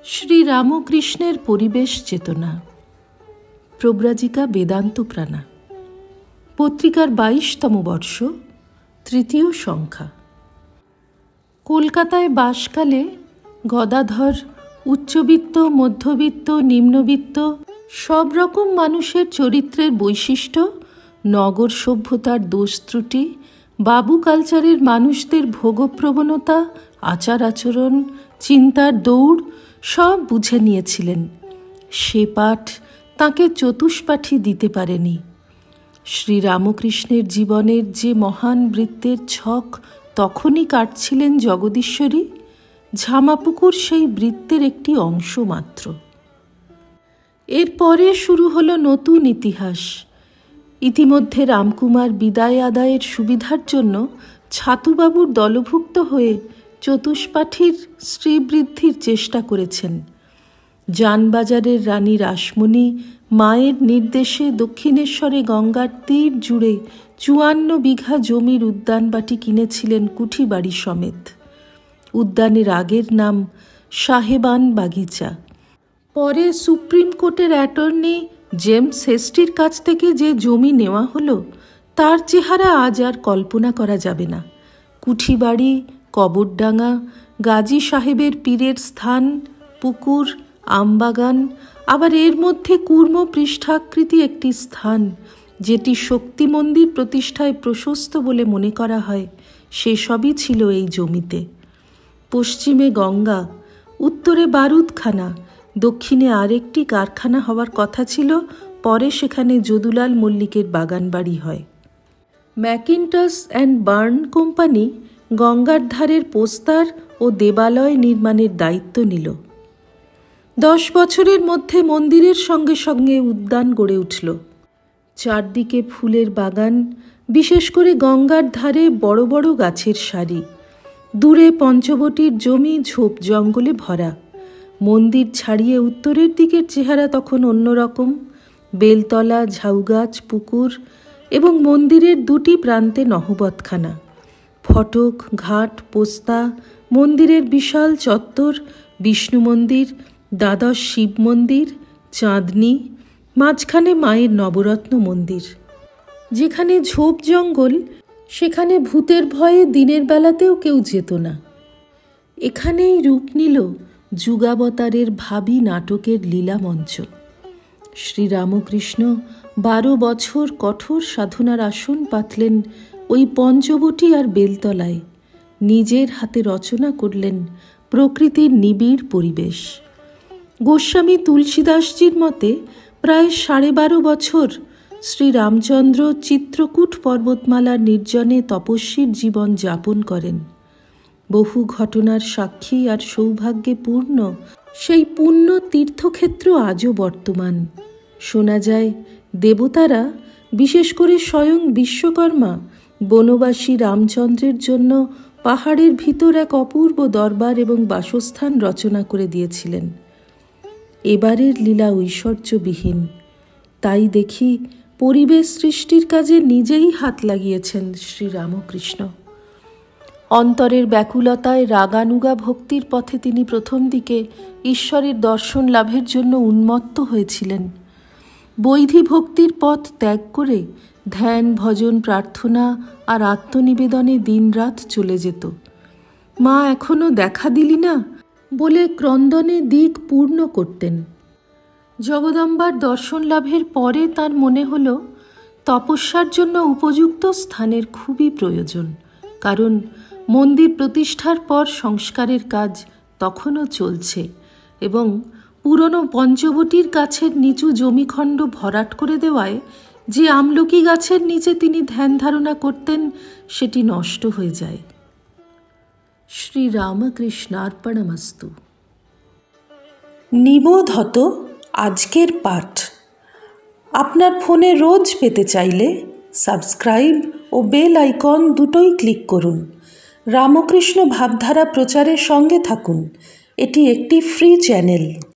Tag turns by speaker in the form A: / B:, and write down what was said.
A: শ্রীরামকৃষ্ণের পরিবেশ চেতনা, প্রব্রাজিকা বেদান্ত প্রাণা, পত্রিকার 22তম বর্ষ, তৃতীয় সংখ্যা। কলকাতায় বাসকালে গদাধর উচ্চবিত্ত, মধ্যবিত্ত, নিম্নবিত্ত সব রকম মানুষের চরিত্রের বৈশিষ্ট্য, নগর সভ্যতার দোষ ত্রুটি, বাবু কালচারের মানুষদের ভোগপ্রবণতা, আচার আচরণ, চিন্তার দৌড় সব বুঝে নিয়েছিলেন। সে পাঠ তাঁকে চতুষ্পাঠী দিতে পারেনি। শ্রীরামকৃষ্ণের জীবনের যে মহান বৃত্তের ছক তখনই কাটছিলেন জগদীশ্বরী, ঝামাপুকুর সেই বৃত্তের একটি অংশ মাত্র। এরপরে শুরু হলো নতুন ইতিহাস। ইতিমধ্যে রামকুমার বিদায় আদায়ের সুবিধার জন্য ছাতুবাবুর দলভুক্ত হয়ে চতুষ্পাঠীর শ্রীবৃদ্ধির চেষ্টা করেছেন। জানবাজারের রানী রাসমণি মায়ের নির্দেশে দক্ষিণেশ্বরে গঙ্গার তীর জুড়ে 54 বিঘা জমির উদ্যানবাটি কিনেছিলেন কুঠিবাড়ি সমেত। উদ্যানের আগের নাম সাহেবান বাগিচা। পরে সুপ্রিম কোর্টের অ্যাটর্নি জেমস হেস্টির কাছ থেকে যে জমি নেওয়া হলো তার চেহারা আজ আর কল্পনা করা যাবে না। কুঠিবাড়ি, কবরডাঙ্গা, গাজী সাহেবের পীরের স্থান, পুকুর, আমবাগান, আবার এর মধ্যে কূর্ম পৃষ্ঠাকৃতি একটি স্থান যেটি শক্তি মন্দির প্রতিষ্ঠায় প্রশস্ত বলে মনে করা হয়, সেসবই ছিল এই জমিতে। পশ্চিমে গঙ্গা, উত্তরে বারুদখানা, দক্ষিণে আরেকটি কারখানা হওয়ার কথা ছিল, পরে সেখানে যদুলাল মল্লিকের বাগান বাড়ি হয়। ম্যাকিন্টস অ্যান্ড বার্ন কোম্পানি গঙ্গার ধারের পোস্তার ও দেবালয় নির্মাণের দায়িত্ব নিল। 10 বছরের মধ্যে মন্দিরের সঙ্গে সঙ্গে উদ্যান গড়ে উঠল। চারদিকে ফুলের বাগান, বিশেষ করে গঙ্গার ধারে বড় বড় গাছের সারি। দূরে পঞ্চবটির জমি ঝোপ জঙ্গলে ভরা। মন্দির ছাড়িয়ে উত্তরের দিকের চেহারা তখন অন্যরকম। বেলতলা, ঝাউগাছ, পুকুর এবং মন্দিরের দুটি প্রান্তে নহবতখানা। ফটক, ঘাট, পোস্তা, মন্দিরের বিশাল চত্বর, বিষ্ণু মন্দির, দ্বাদশ শিব মন্দির, চাঁদনি, মাঝখানে মায়ের নবরত্ন মন্দির। যেখানে ঝোপ জঙ্গল সেখানে ভূতের ভয়ে দিনের বেলাতেও কেউ যেত না। এখানেই রূপ নিল যুগাবতারের ভাবী নাটকের লীলামঞ্চ। শ্রীরামকৃষ্ণ 12 বছর কঠোর সাধনার আসন পাতলেন ওই পঞ্চবটি আর বেলতলায়। নিজের হাতে রচনা করলেন প্রকৃতির নিবিড় পরিবেশ। গোস্বামী তুলসীদাসজির মতে প্রায় 12.5 বছর শ্রীরামচন্দ্র চিত্রকূট পর্বতমালার নির্জনে তপস্বীর জীবন যাপন করেন। বহু ঘটনার সাক্ষী আর সৌভাগ্যে পূর্ণ সেই পুণ্য তীর্থক্ষেত্র আজও বর্তমান। শোনা যায় দেবতারা, বিশেষ করে স্বয়ং বিশ্বকর্মা, বনবাসী রামচন্দ্রের জন্য পাহাড়ের ভিতর এক অপূর্ব দরবার এবং বাসস্থান রচনা করে দিয়েছিলেন। এবারের লীলা ঐশ্বর্যবিহীন, তাই দেখি পরিবেশ সৃষ্টির কাজে নিজেই হাত লাগিয়েছেন শ্রীরামকৃষ্ণ। অন্তরের ব্যাকুলতায় রাগানুগা ভক্তির পথে তিনি প্রথম দিকে ঈশ্বরের দর্শন লাভের জন্য উন্মত্ত হয়েছিলেন। বৈধি ভক্তির পথ ত্যাগ করে ধ্যান, ভজন, প্রার্থনা আর আত্মনিবেদনে দিনরাত চলে যেত। মা এখনো দেখা দিলি না বলে ক্রন্দনে দিক পূর্ণ করতেন। জগদম্বার দর্শন লাভের পরে তার মনে হলো তপস্যার জন্য উপযুক্ত স্থানের খুবই প্রয়োজন, কারণ মন্দির প্রতিষ্ঠার পর সংস্কারের কাজ তখনও চলছে এবং পুরনো পঞ্চবটির গাছের নিচু জমিখণ্ড ভরাট করে দেওয়ায় যে আমলকি গাছের নিচে তিনি ধ্যান ধারণা করতেন সেটি নষ্ট হয়ে যায়। শ্রীরামকৃষ্ণার্পণমস্তু। নিবোধত আজকের পাঠ আপনার ফোনে রোজ পেতে চাইলে সাবস্ক্রাইব ও বেল আইকন দুটোই ক্লিক করুন। রামকৃষ্ণ ভাবধারা প্রচারের সঙ্গে থাকুন। এটি একটি ফ্রি চ্যানেল।